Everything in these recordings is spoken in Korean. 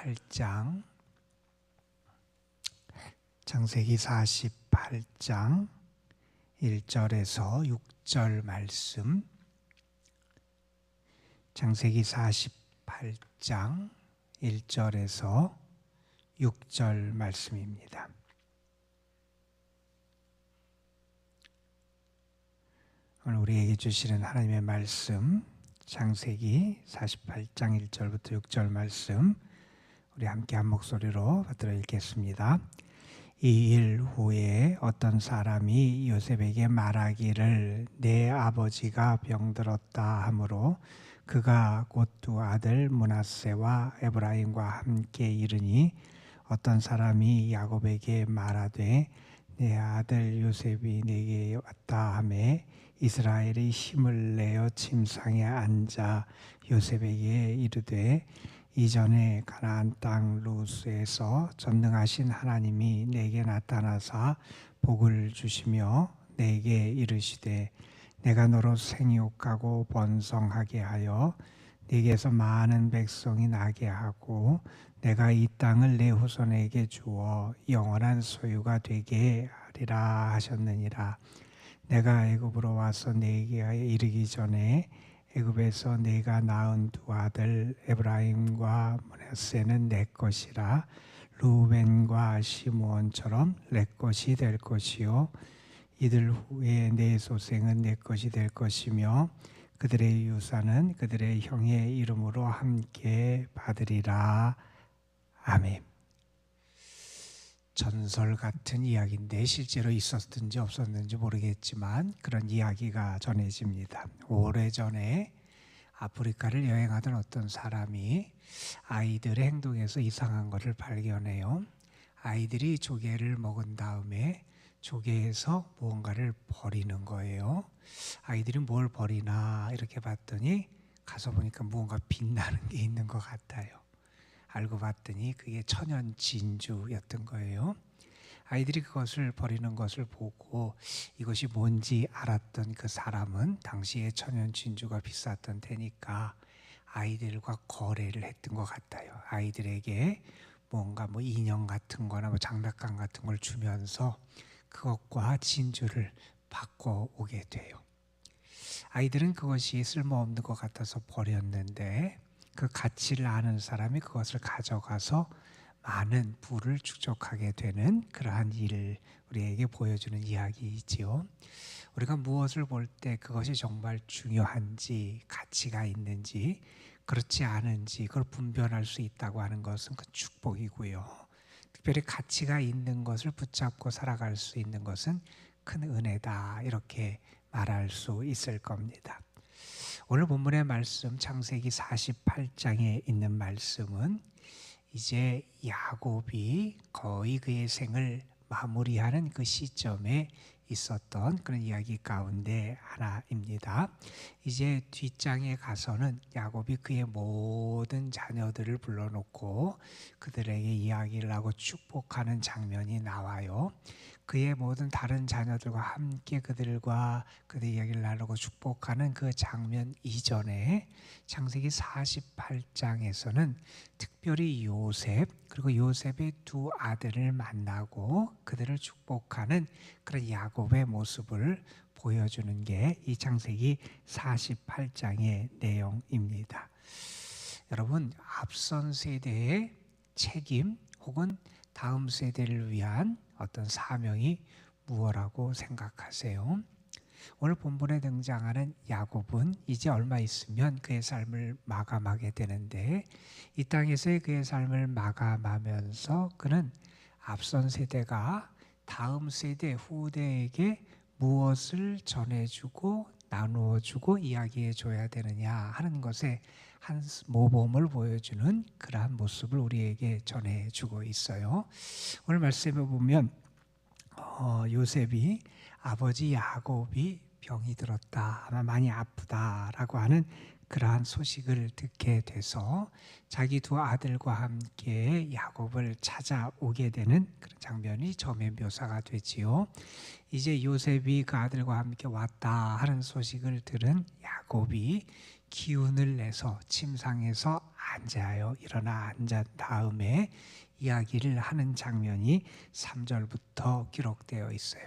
48장 창세기 48장 1절에서 6절 말씀. 창세기 48장 1절에서 6절 말씀입니다. 오늘 우리에게 주시는 하나님의 말씀, 창세기 48장 1절부터 6절 말씀, 우리 함께 한 목소리로 받들어 읽겠습니다. 이 일 후에 어떤 사람이 요셉에게 말하기를 내 아버지가 병들었다 하므로 그가 곧 두 아들 므낫세와 에브라임과 함께 이르니, 어떤 사람이 야곱에게 말하되 내 아들 요셉이 내게 왔다 하매 이스라엘이 힘을 내어 침상에 앉아 요셉에게 이르되, 이전에 가나안 땅 루스에서 전능하신 하나님이 내게 나타나사 복을 주시며 내게 이르시되, 내가 너로 생육하고 번성하게 하여 네게서 많은 백성이 나게 하고 내가 이 땅을 내 후손에게 주어 영원한 소유가 되게 하리라 하셨느니라. 내가 애굽으로 와서 네게 이르기 전에 애굽에서 네가 낳은 두 아들 에브라임과 므낫세는 내 것이라. 루벤과 시므온처럼 내 것이 될 것이요 이들 후에 내 소생은 내 것이 될 것이며 그들의 유산은 그들의 형의 이름으로 함께 받으리라. 아멘. 전설 같은 이야기인데 실제로 있었든지 없었는지 모르겠지만 그런 이야기가 전해집니다. 오래전에 아프리카를 여행하던 어떤 사람이 아이들의 행동에서 이상한 것을 발견해요. 아이들이 조개를 먹은 다음에 조개에서 무언가를 버리는 거예요. 아이들이 뭘 버리나 이렇게 봤더니 가서 보니까 무언가 빛나는 게 있는 것 같아요. 알고 봤더니 그게 천연 진주였던 거예요. 아이들이 그것을 버리는 것을 보고 이것이 뭔지 알았던 그 사람은 당시에 천연 진주가 비쌌던 테니까 아이들과 거래를 했던 것 같아요. 아이들에게 뭔가 인형 같은 거나 장난감 같은 걸 주면서 그것과 진주를 바꿔 오게 돼요. 아이들은 그것이 쓸모없는 것 같아서 버렸는데 그 가치를 아는 사람이 그것을 가져가서 많은 부를 축적하게 되는 그러한 일을 우리에게 보여주는 이야기이지요. 우리가 무엇을 볼 때 그것이 정말 중요한지, 가치가 있는지, 그렇지 않은지 그걸 분별할 수 있다고 하는 것은 그 축복이고요. 특별히 가치가 있는 것을 붙잡고 살아갈 수 있는 것은 큰 은혜다, 이렇게 말할 수 있을 겁니다. 오늘 본문의 말씀, 창세기 48장에 있는 말씀은 이제 야곱이 거의 그의 생을 마무리하는 그 시점에 있었던 그런 이야기 가운데 하나입니다. 이제 뒷장에 가서는 야곱이 그의 모든 자녀들을 불러놓고 그들에게 이야기를 하고 축복하는 장면이 나와요. 그의 모든 다른 자녀들과 함께 그들과 그들 이야기를 나누고 축복하는 그 장면 이전에 창세기 48장에서는 특별히 요셉, 그리고 요셉의 두 아들을 만나고 그들을 축복하는 그런 야곱의 모습을 보여주는 게 이 창세기 48장의 내용입니다. 여러분, 앞선 세대의 책임 혹은 다음 세대를 위한 어떤 사명이 무엇이라고 생각하세요? 오늘 본문에 등장하는 야곱은 이제 얼마 있으면 그의 삶을 마감하게 되는데, 이 땅에서의 그의 삶을 마감하면서 그는 앞선 세대가 다음 세대 후대에게 무엇을 전해주고 나누어주고 이야기해줘야 되느냐 하는 것에 한 모범을 보여주는 그러한 모습을 우리에게 전해주고 있어요. 오늘 말씀에 보면 요셉이 아버지 야곱이 병이 들었다, 아마 많이 아프다라고 하는 그러한 소식을 듣게 돼서 자기 두 아들과 함께 야곱을 찾아오게 되는 그런 장면이 처음에 묘사가 되지요. 이제 요셉이 그 아들과 함께 왔다 하는 소식을 들은 야곱이 기운을 내서 침상에서 앉아요. 일어나 앉은 다음에 이야기를 하는 장면이 3절부터 기록되어 있어요.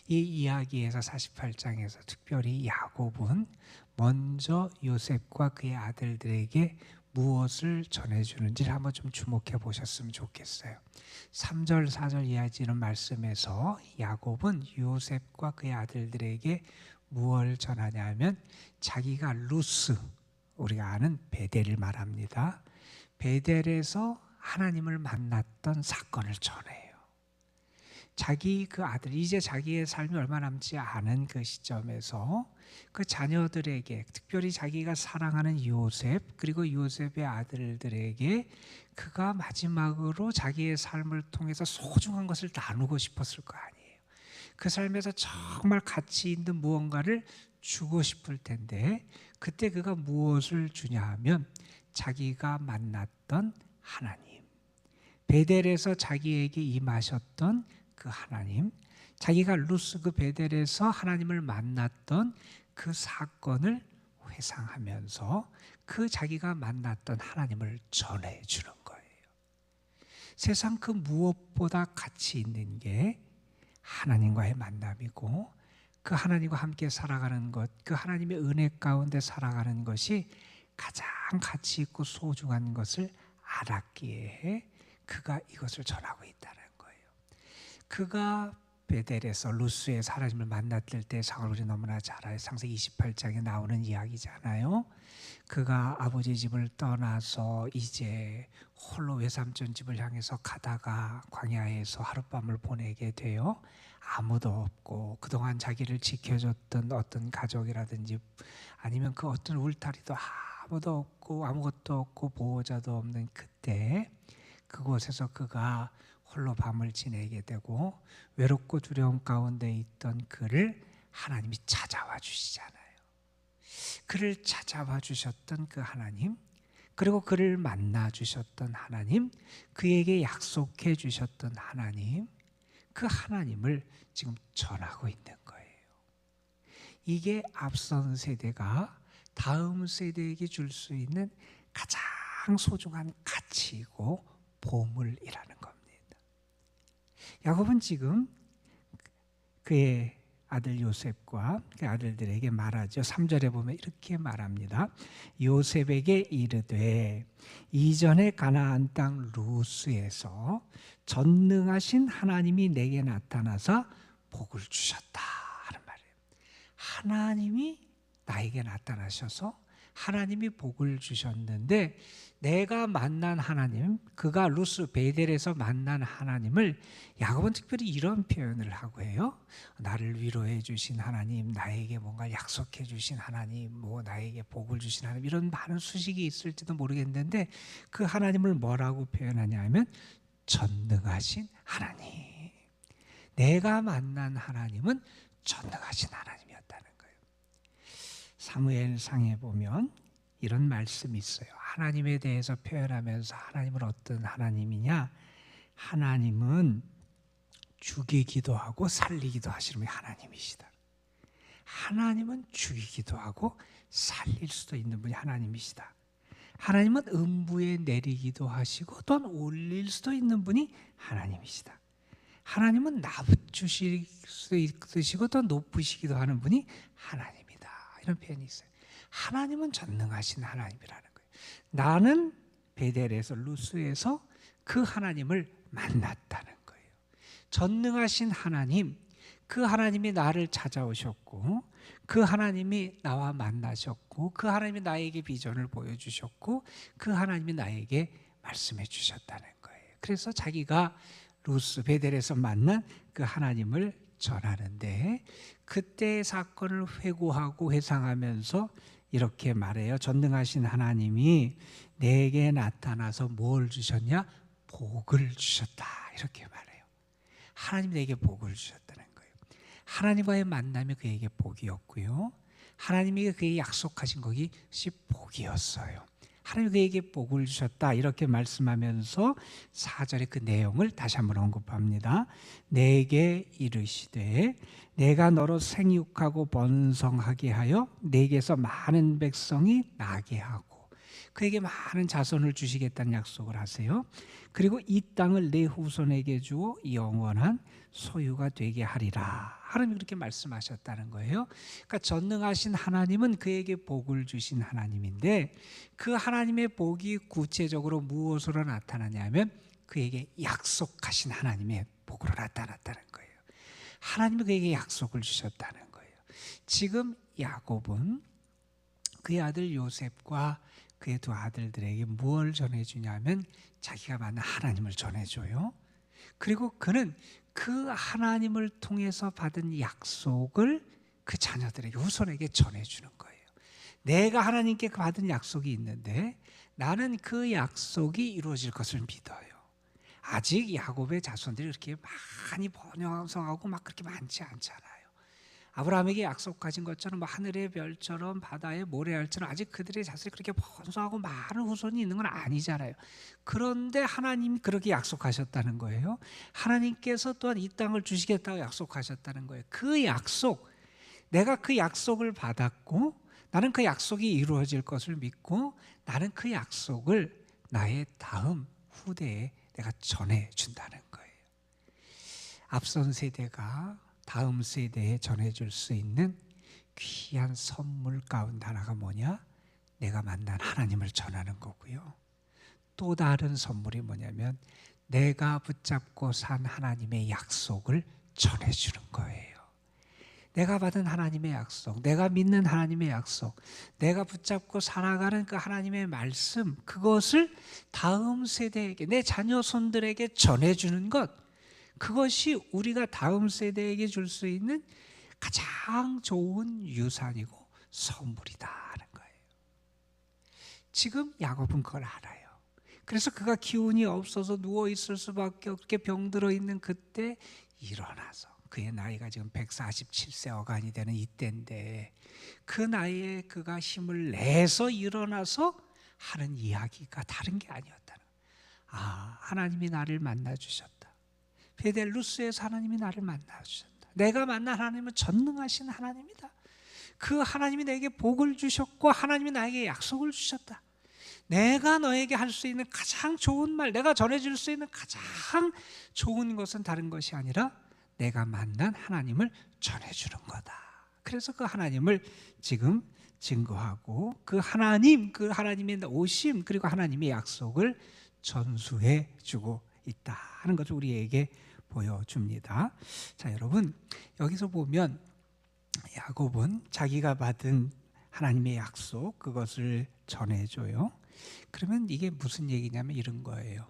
이 이야기에서 48장에서 특별히 야곱은 먼저 요셉과 그의 아들들에게 무엇을 전해주는지를 한번 좀 주목해 보셨으면 좋겠어요. 3절 4절 이어지는 말씀에서 야곱은 요셉과 그의 아들들에게 무엇을 전하냐면 자기가 루스, 우리가 아는 베델을 말합니다. 베델에서 하나님을 만났던 사건을 전해요. 자기 그 아들, 이제 자기의 삶이 얼마 남지 않은 그 시점에서 그 자녀들에게, 특별히 자기가 사랑하는 요셉, 그리고 요셉의 아들들에게 그가 마지막으로 자기의 삶을 통해서 소중한 것을 나누고 싶었을 거 아니에요. 그 삶에서 정말 가치 있는 무언가를 주고 싶을 텐데, 그때 그가 무엇을 주냐 하면 자기가 만났던 하나님, 베델에서 자기에게 임하셨던 그 하나님, 자기가 루스 그 베델에서 하나님을 만났던 그 사건을 회상하면서 그 자기가 만났던 하나님을 전해주는 거예요. 세상 그 무엇보다 가치 있는 게 하나님과의 만남이고, 그 하나님과 함께 살아가는 것, 그 하나님의 은혜 가운데 살아가는 것이 가장 가치 있고 소중한 것을 알았기에 그가 이것을 전하고 있다는 거예요. 그가 베델에서 루스에서 하나님을 만났을 때 상을 우리 너무나 잘 알아요. 창세기 28장에 나오는 이야기잖아요. 그가 아버지 집을 떠나서 이제 홀로 외삼촌 집을 향해서 가다가 광야에서 하룻밤을 보내게 돼요. 아무도 없고 그동안 자기를 지켜줬던 어떤 가족이라든지 아니면 그 어떤 울타리도 아무도 없고 아무것도 없고 보호자도 없는 그때 그곳에서 그가 홀로 밤을 지내게 되고 외롭고 두려움 가운데 있던 그를 하나님이 찾아와 주시잖아요. 그를 찾아와 주셨던 그 하나님, 그리고 그를 만나 주셨던 하나님, 그에게 약속해 주셨던 하나님, 그 하나님을 지금 전하고 있는 거예요. 이게 앞선 세대가 다음 세대에게 줄 수 있는 가장 소중한 가치이고 보물이라는 겁니다. 야곱은 지금 그의 아들 요셉과 그 아들들에게 말하죠. 3절에 보면 이렇게 말합니다. 요셉에게 이르되 이전에 가나안 땅 루스에서 전능하신 하나님이 내게 나타나서 복을 주셨다 하는 말이에요. 하나님이 나에게 나타나셔서 하나님이 복을 주셨는데 내가 만난 하나님, 그가 루스 베델에서 만난 하나님을 야곱은 특별히 이런 표현을 하고 해요. 나를 위로해 주신 하나님, 나에게 뭔가 약속해 주신 하나님, 뭐 나에게 복을 주신 하나님, 이런 많은 수식이 있을지도 모르겠는데 그 하나님을 뭐라고 표현하냐 하면 전능하신 하나님. 내가 만난 하나님은 전능하신 하나님이었다는 거예요. 사무엘상에 보면 이런 말씀이 있어요. 하나님에 대해서 표현하면서 하나님은 어떤 하나님이냐? 하나님은 죽이기도 하고 살리기도 하시는 분이 하나님이시다. 하나님은 죽이기도 하고 살릴 수도 있는 분이 하나님이시다. 하나님은 음부에 내리기도 하시고 또한 올릴 수도 있는 분이 하나님이시다. 하나님은 낮추실 수도 있으시고 또 높으시기도 하는 분이 하나님이다. 이런 표현이 있어요. 하나님은 전능하신 하나님이라는 거예요. 나는 베델에서 루스에서 그 하나님을 만났다는 거예요. 전능하신 하나님, 그 하나님이 나를 찾아오셨고 그 하나님이 나와 만나셨고 그 하나님이 나에게 비전을 보여주셨고 그 하나님이 나에게 말씀해 주셨다는 거예요. 그래서 자기가 루스 베델에서 만난 그 하나님을 전하는데 그때의 사건을 회고하고 회상하면서 이렇게 말해요. 전능하신 하나님이 내게 나타나서 뭘 주셨냐? 복을 주셨다. 이렇게 말해요. 하나님이 내게 복을 주셨다는 거예요. 하나님과의 만남이 그에게 복이었고요. 하나님이 그에게 약속하신 것이 복이었어요. 하나님이 그에게 복을 주셨다. 이렇게 말씀하면서 4절의 그 내용을 다시 한번 언급합니다. 내게 이르시되 내가 너로 생육하고 번성하게 하여 내게서 많은 백성이 나게 하고 그에게 많은 자손을 주시겠다는 약속을 하세요. 그리고 이 땅을 내 후손에게 주어 영원한 소유가 되게 하리라. 하나님이 그렇게 말씀하셨다는 거예요. 그러니까 전능하신 하나님은 그에게 복을 주신 하나님인데, 그 하나님의 복이 구체적으로 무엇으로 나타나냐면 그에게 약속하신 하나님의 복으로 나타났다는 거예요. 하나님이 그에게 약속을 주셨다는 거예요. 지금 야곱은 그의 아들 요셉과 그의 두 아들들에게 무엇을 전해주냐면 자기가 만난 하나님을 전해줘요. 그리고 그는 그 하나님을 통해서 받은 약속을 그 자녀들에게, 후손에게 전해주는 거예요. 내가 하나님께 받은 약속이 있는데 나는 그 약속이 이루어질 것을 믿어요. 아직 야곱의 자손들이 그렇게 많이 번성하고 막 그렇게 많지 않잖아요. 아브라함에게 약속하신 것처럼 하늘의 별처럼 바다의 모래알처럼 아직 그들의 자손이 그렇게 번성하고 많은 후손이 있는 건 아니잖아요. 그런데 하나님이 그렇게 약속하셨다는 거예요. 하나님께서 또한 이 땅을 주시겠다고 약속하셨다는 거예요. 그 약속, 내가 그 약속을 받았고 나는 그 약속이 이루어질 것을 믿고 나는 그 약속을 나의 다음 후대에 내가 전해준다는 거예요. 앞선 세대가 다음 세대에 전해줄 수 있는 귀한 선물 가운데 하나가 뭐냐? 내가 만난 하나님을 전하는 거고요. 또 다른 선물이 뭐냐면 내가 붙잡고 산 하나님의 약속을 전해주는 거예요. 내가 받은 하나님의 약속, 내가 믿는 하나님의 약속, 내가 붙잡고 살아가는 그 하나님의 말씀, 그것을 다음 세대에게, 내 자녀 손들에게 전해주는 것, 그것이 우리가 다음 세대에게 줄 수 있는 가장 좋은 유산이고 선물이다 하는 거예요. 지금 야곱은 그걸 알아요. 그래서 그가 기운이 없어서 누워 있을 수밖에 없게 병들어 있는 그때 일어나서, 그의 나이가 지금 147세 어간이 되는 이때인데 그 나이에 그가 힘을 내서 일어나서 하는 이야기가 다른 게 아니었다는 거예요. 아, 하나님이 나를 만나 주셨다. 베델루스에서 하나님이 나를 만나 주셨다. 내가 만난 하나님은 전능하신 하나님이다. 그 하나님이 내게 복을 주셨고 하나님이 나에게 약속을 주셨다. 내가 너에게 할 수 있는 가장 좋은 말, 내가 전해줄 수 있는 가장 좋은 것은 다른 것이 아니라 내가 만난 하나님을 전해주는 거다. 그래서 그 하나님을 지금 증거하고 그 하나님의 오심, 그리고 하나님의 약속을 전수해 주고 있다 하는 것을 우리에게 보여줍니다. 자, 여러분, 여기서 보면 야곱은 자기가 받은 하나님의 약속, 그것을 전해줘요. 그러면 이게 무슨 얘기냐면 이런 거예요.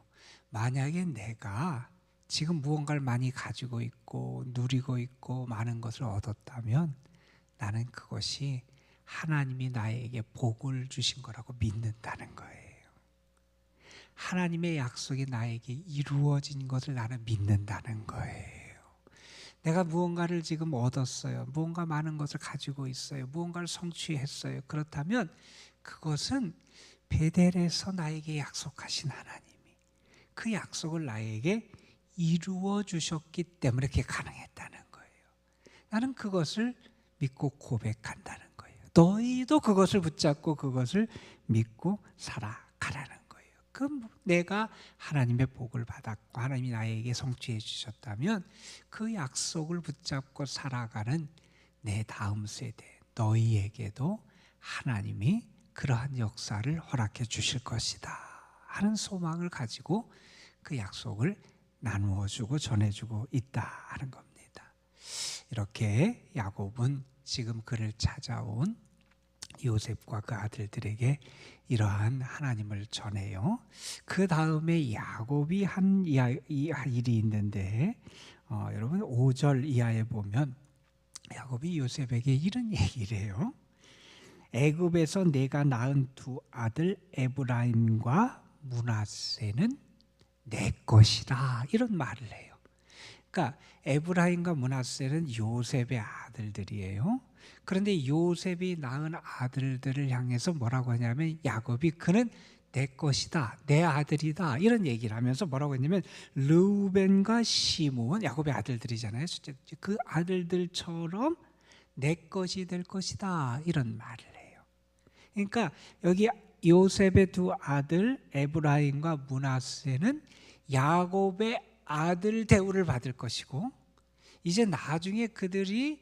만약에 내가 지금 무언가를 많이 가지고 있고 누리고 있고 많은 것을 얻었다면 나는 그것이 하나님이 나에게 복을 주신 거라고 믿는다는 거예요. 하나님의 약속이 나에게 이루어진 것을 나는 믿는다는 거예요. 내가 무언가를 지금 얻었어요. 무언가 많은 것을 가지고 있어요. 무언가를 성취했어요. 그렇다면 그것은 베델에서 나에게 약속하신 하나님이 그 약속을 나에게 이루어 주셨기 때문에 그게 가능했다는 거예요. 나는 그것을 믿고 고백한다는 거예요. 너희도 그것을 붙잡고 그것을 믿고 살아가라는 거예요. 그럼 내가 하나님의 복을 받았고 하나님이 나에게 성취해 주셨다면 그 약속을 붙잡고 살아가는 내 다음 세대 너희에게도 하나님이 그러한 역사를 허락해 주실 것이다 하는 소망을 가지고 그 약속을 나누어 주고 전해 주고 있다 하는 겁니다. 이렇게 야곱은 지금 그를 찾아온 요셉과 그 아들들에게 이러한 하나님을 전해요. 그 다음에 야곱이 한 일이 있는데 여러분 5절 이하에 보면 야곱이 요셉에게 이런 얘기를 해요. 애굽에서 내가 낳은 두 아들 에브라임과 므낫세는 내 것이다 이런 말을 해요. 그러니까 에브라임과 므낫세는 요셉의 아들들이에요. 그런데 요셉이 낳은 아들들을 향해서 뭐라고 하냐면 야곱이 그는 내 것이다, 내 아들이다 이런 얘기를 하면서 뭐라고 했냐면 르우벤과 시므온, 야곱의 아들들이잖아요. 그 아들들처럼 내 것이 될 것이다 이런 말을 해요. 그러니까 여기 요셉의 두 아들 에브라임과 므낫세는 야곱의 아들 대우를 받을 것이고, 이제 나중에 그들이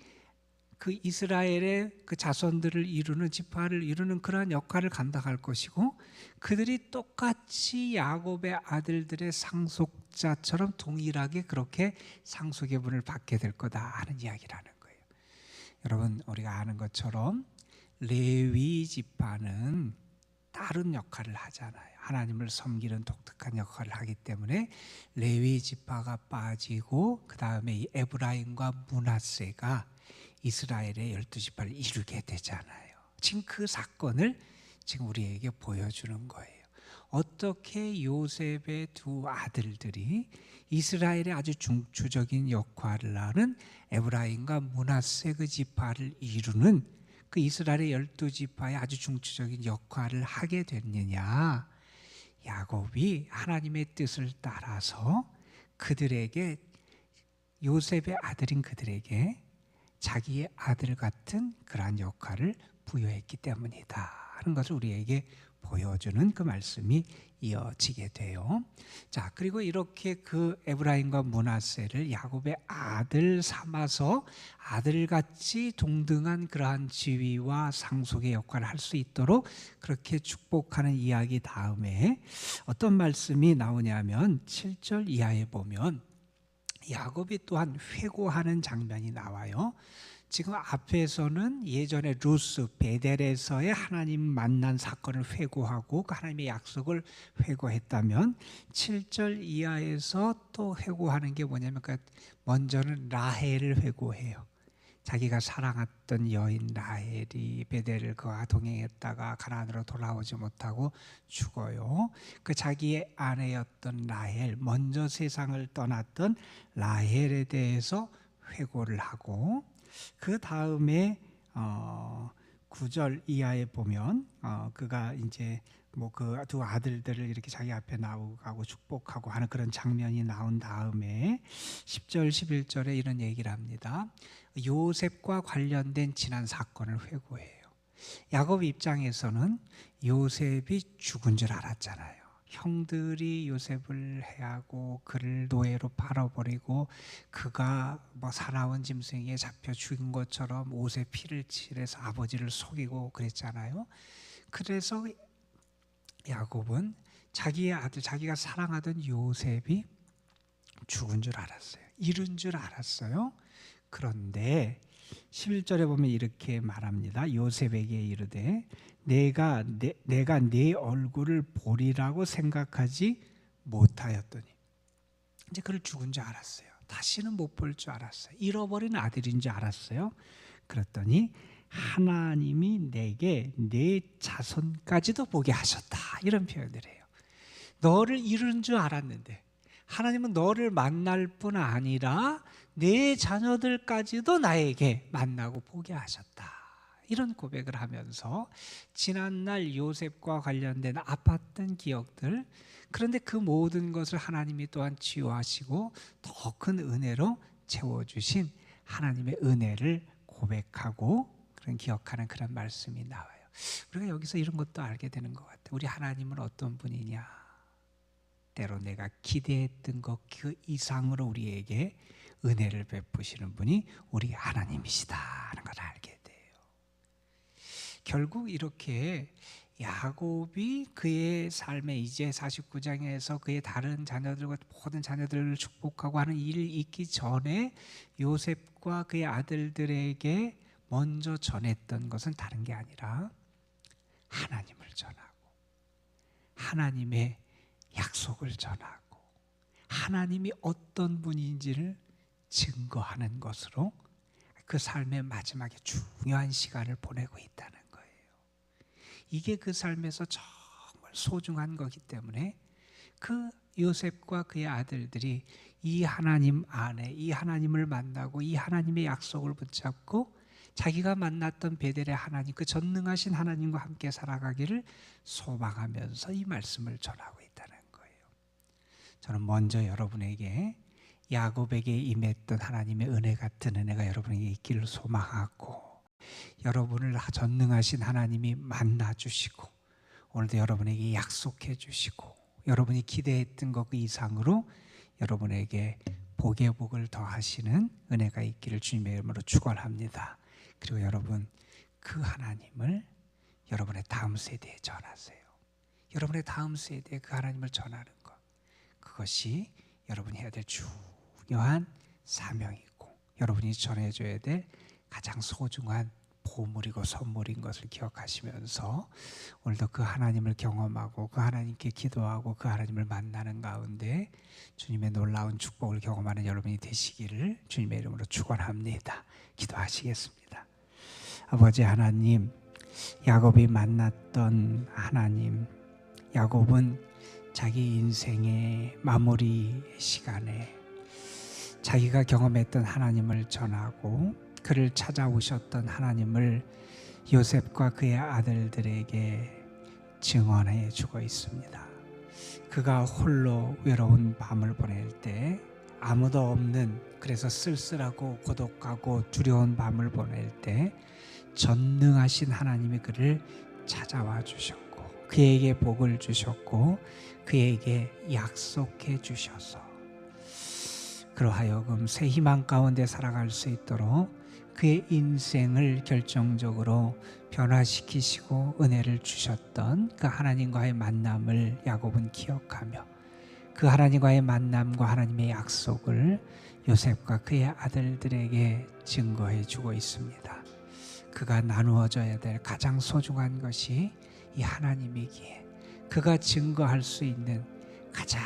그 이스라엘의 그 자손들을 이루는, 지파를 이루는 그러한 역할을 감당할 것이고, 그들이 똑같이 야곱의 아들들의 상속자처럼 동일하게 그렇게 상속의 분을 받게 될 거다 하는 이야기라는 거예요. 여러분, 우리가 아는 것처럼 레위 지파는 다른 역할을 하잖아요. 하나님을 섬기는 독특한 역할을 하기 때문에 레위 지파가 빠지고, 그 다음에 이 에브라임과 므낫세가 이스라엘의 12지파를 이루게 되잖아요. 지금 그 사건을 지금 우리에게 보여주는 거예요. 어떻게 요셉의 두 아들들이 이스라엘의 아주 중추적인 역할을 하는 에브라임과 므낫세 그 지파를 이루는 그 이스라엘의 12지파의 아주 중추적인 역할을 하게 됐느냐. 야곱이 하나님의 뜻을 따라서 그들에게, 요셉의 아들인 그들에게 자기의 아들 같은 그러한 역할을 부여했기 때문이다 하는 것을 우리에게 보여주는 그 말씀이 이어지게 돼요. 자, 그리고 이렇게 그 에브라임과 므낫세를 야곱의 아들 삼아서 아들같이 동등한 그러한 지위와 상속의 역할을 할 수 있도록 그렇게 축복하는 이야기 다음에 어떤 말씀이 나오냐면 7절 이하에 보면 야곱이 또한 회고하는 장면이 나와요. 지금 앞에서는 예전에 루스 베델에서의 하나님 만난 사건을 회고하고 그 하나님의 약속을 회고했다면 7절 이하에서 또 회고하는 게 뭐냐면 먼저는 라헬을 회고해요. 자기가 사랑했던 여인 라헬이 베델을 그와 동행했다가 가나안으로 돌아오지 못하고 죽어요. 그 자기의 아내였던 라헬, 먼저 세상을 떠났던 라헬에 대해서 회고를 하고, 그 다음에 9절 이하에 보면 그가 이제 뭐 그 두 아들들을 이렇게 자기 앞에 나오고 축복하고 하는 그런 장면이 나온 다음에 10절 11절에 이런 얘기를 합니다. 요셉과 관련된 지난 사건을 회고해요. 야곱 입장에서는 요셉이 죽은 줄 알았잖아요. 형들이 요셉을 해하고 그를 노예로 팔아버리고 그가 뭐 사나운 짐승에게 잡혀 죽은 것처럼 옷에 피를 칠해서 아버지를 속이고 그랬잖아요. 그래서 야곱은 자기의 아들, 자기가 사랑하던 요셉이 죽은 줄 알았어요. 잃은 줄 알았어요. 그런데 11절에 보면 이렇게 말합니다. 요셉에게 이르되 내가 네 얼굴을 보리라고 생각하지 못하였더니, 이제 그를 죽은 줄 알았어요. 다시는 못 볼 줄 알았어요. 잃어버린 아들인 줄 알았어요. 그랬더니 하나님이 내게 내 자손까지도 보게 하셨다, 이런 표현을 해요. 너를 잃은 줄 알았는데 하나님은 너를 만날 뿐 아니라 내 자녀들까지도 나에게 만나고 보게 하셨다, 이런 고백을 하면서 지난날 요셉과 관련된 아팠던 기억들, 그런데 그 모든 것을 하나님이 또한 치유하시고 더 큰 은혜로 채워주신 하나님의 은혜를 고백하고 그런 기억하는 그런 말씀이 나와요. 우리가 여기서 이런 것도 알게 되는 것 같아요. 우리 하나님은 어떤 분이냐, 때로 내가 기대했던 것 그 이상으로 우리에게 은혜를 베푸시는 분이 우리 하나님이시다 하는 걸 알게 돼요. 결국 이렇게 야곱이 그의 삶에 이제 49장에서 그의 다른 자녀들과 모든 자녀들을 축복하고 하는 일이 있기 전에 요셉과 그의 아들들에게 먼저 전했던 것은 다른 게 아니라 하나님을 전하고 하나님의 약속을 전하고 하나님이 어떤 분인지를 증거하는 것으로 그 삶의 마지막에 중요한 시간을 보내고 있다는 거예요. 이게 그 삶에서 정말 소중한 거기 때문에 그 요셉과 그의 아들들이 이 하나님 안에, 이 하나님을 만나고 이 하나님의 약속을 붙잡고 자기가 만났던 베델의 하나님, 그 전능하신 하나님과 함께 살아가기를 소망하면서 이 말씀을 전하고 있다는 거예요. 저는 먼저 여러분에게 야곱에게 임했던 하나님의 은혜 같은 은혜가 여러분에게 있기를 소망하고, 여러분을 전능하신 하나님이 만나주시고 오늘도 여러분에게 약속해 주시고 여러분이 기대했던 것 그 이상으로 여러분에게 복의 복을 더하시는 은혜가 있기를 주님의 이름으로 축원합니다. 그리고 여러분 그 하나님을 여러분의 다음 세대에 전하세요. 여러분의 다음 세대에 그 하나님을 전하는 것, 그것이 여러분이 해야 될 중요한 사명이고 여러분이 전해줘야 될 가장 소중한 보물이고 선물인 것을 기억하시면서 오늘도 그 하나님을 경험하고 그 하나님께 기도하고 그 하나님을 만나는 가운데 주님의 놀라운 축복을 경험하는 여러분이 되시기를 주님의 이름으로 축원합니다. 기도하시겠습니다. 아버지 하나님, 야곱이 만났던 하나님, 야곱은 자기 인생의 마무리 시간에 자기가 경험했던 하나님을 전하고 그를 찾아오셨던 하나님을 요셉과 그의 아들들에게 증언해 주고 있습니다. 그가 홀로 외로운 밤을 보낼 때 아무도 없는, 그래서 쓸쓸하고 고독하고 두려운 밤을 보낼 때 전능하신 하나님이 그를 찾아와 주셨고 그에게 복을 주셨고 그에게 약속해 주셔서 그러하여금 새 희망 가운데 살아갈 수 있도록 그의 인생을 결정적으로 변화시키시고 은혜를 주셨던 그 하나님과의 만남을 야곱은 기억하며 그 하나님과의 만남과 하나님의 약속을 요셉과 그의 아들들에게 증거해 주고 있습니다. 그가 나누어져야 될 가장 소중한 것이 이 하나님이기에 그가 증거할 수 있는 가장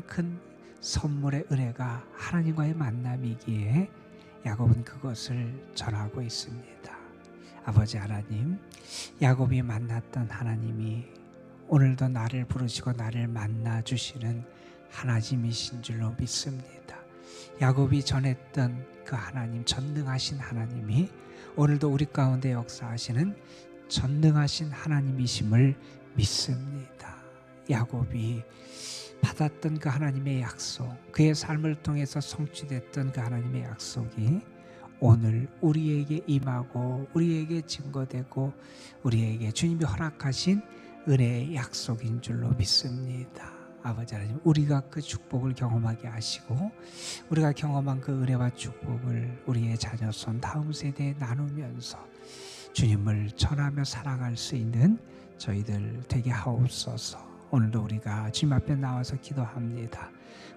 큰 선물의 은혜가 하나님과의 만남이기에 야곱은 그것을 전하고 있습니다. 아버지 하나님, 야곱이 만났던 하나님이 오늘도 나를 부르시고 나를 만나 주시는 하나님이신 줄로 믿습니다. 야곱이 전했던 그 하나님, 전능하신 하나님이 오늘도 우리 가운데 역사하시는 전능하신 하나님이심을 믿습니다. 야곱이 받았던 그 하나님의 약속, 그의 삶을 통해서 성취됐던 그 하나님의 약속이 오늘 우리에게 임하고 우리에게 증거되고 우리에게 주님이 허락하신 은혜의 약속인 줄로 믿습니다. 아버지 하나님, 우리가 그 축복을 경험하게 하시고 우리가 경험한 그 은혜와 축복을 우리의 자녀손 다음 세대에 나누면서 주님을 전하며 살아갈 수 있는 저희들 되게 하옵소서. 오늘도 우리가 주님 앞에 나와서 기도합니다.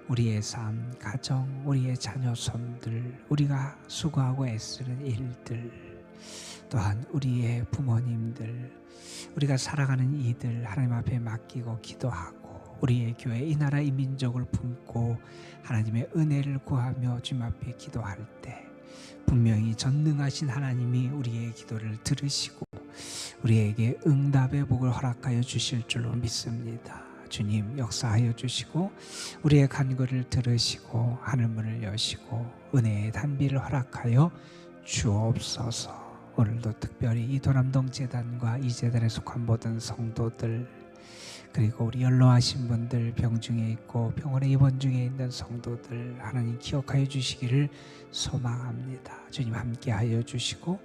우리의 삶, 가정, 우리의 자녀손들, 우리가 수고하고 애쓰는 일들, 또한 우리의 부모님들, 우리가 살아가는 이들 하나님 앞에 맡기고 기도하고 우리의 교회, 이 나라, 이 민족을 품고 하나님의 은혜를 구하며 주님 앞에 기도할 때 분명히 전능하신 하나님이 우리의 기도를 들으시고 우리에게 응답의 복을 허락하여 주실 줄로 믿습니다. 주님 역사하여 주시고 우리의 간구를 들으시고 하늘문을 여시고 은혜의 단비를 허락하여 주옵소서. 오늘도 특별히 이 도남동 재단과 이 재단에 속한 모든 성도들, 그리고 우리 연로하신 분들, 병중에 있고 병원에 입원 중에 있는 성도들 하나님 기억하여 주시기를 소망합니다. 주님 함께하여 주시고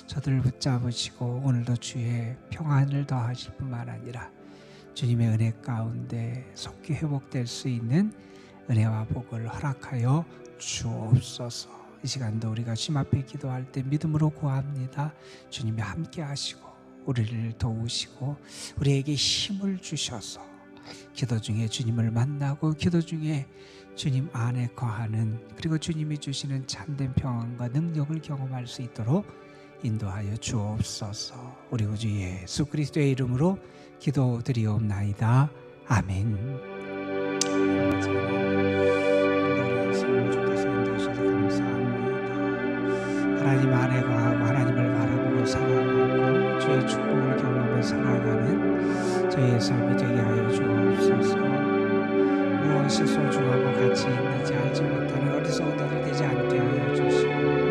저들을 붙잡으시고 오늘도 주의 평안을 더하실 뿐만 아니라 주님의 은혜 가운데 속히 회복될 수 있는 은혜와 복을 허락하여 주옵소서. 이 시간도 우리가 주님 앞에 기도할 때 믿음으로 구합니다. 주님이 함께하시고 우리를 도우시고 우리에게 힘을 주셔서 기도 중에 주님을 만나고 기도 중에 주님 안에 거하는, 그리고 주님이 주시는 참된 평안과 능력을 경험할 수 있도록 인도하여 주옵소서. 우리 구주 예수 그리스도의 이름으로 기도드리옵나이다. 아멘. 하나님 안에 거하고 하나님을 바라보고 살아가고 주의 축복을 경험하며 살아가는 저희의 삶이 되게 하여 주옵소서. 무엇이 소중하고 가치 있는지 알지 못하는 어리석은 자들 되지 않게 하여 주시고